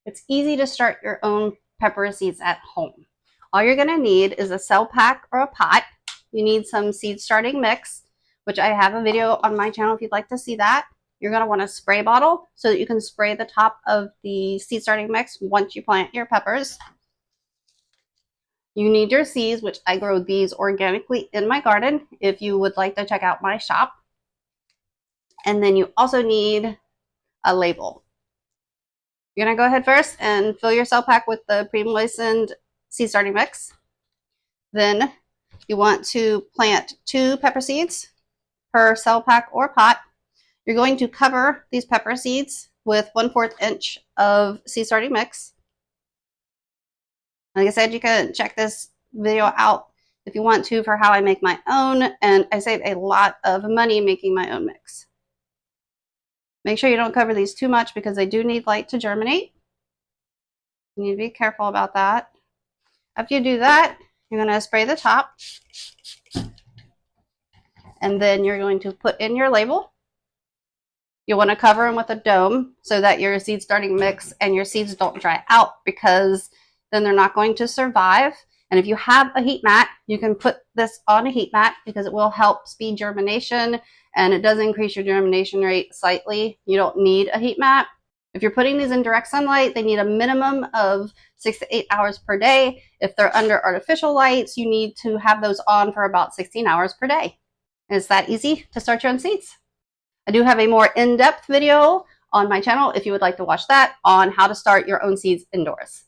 It's easy to start your own pepper seeds at home. All you're going to need is a cell pack or a pot. You need some seed starting mix, which I have a video on my channel if you'd like to see that. You're going to want a spray bottle so that you can spray the top of the seed starting mix once you plant your peppers. You need your seeds, which I grow these organically in my garden if you would like to check out my shop. And then you also need a label. You're going to go ahead first and fill your cell pack with the pre-moistened seed starting mix. Then you want to plant 2 pepper seeds per cell pack or pot. You're going to cover these pepper seeds with 1/4 inch of seed starting mix. Like I said, you can check this video out if you want to for how I make my own, and I save a lot of money making my own mix. Make sure you don't cover these too much because they do need light to germinate. You need to be careful about that. After you do that, you're going to spray the top, and then you're going to put in your label. You want to cover them with a dome so that your seed starting mix and your seeds don't dry out, because then they're not going to survive. And if you have a heat mat, you can put this on a heat mat because it will help speed germination, and it does increase your germination rate slightly. You don't need a heat mat. If you're putting these in direct sunlight, they need a minimum of 6 to 8 hours per day. If they're under artificial lights, you need to have those on for about 16 hours per day. And it's that easy to start your own seeds. I do have a more in-depth video on my channel if you would like to watch that on how to start your own seeds indoors.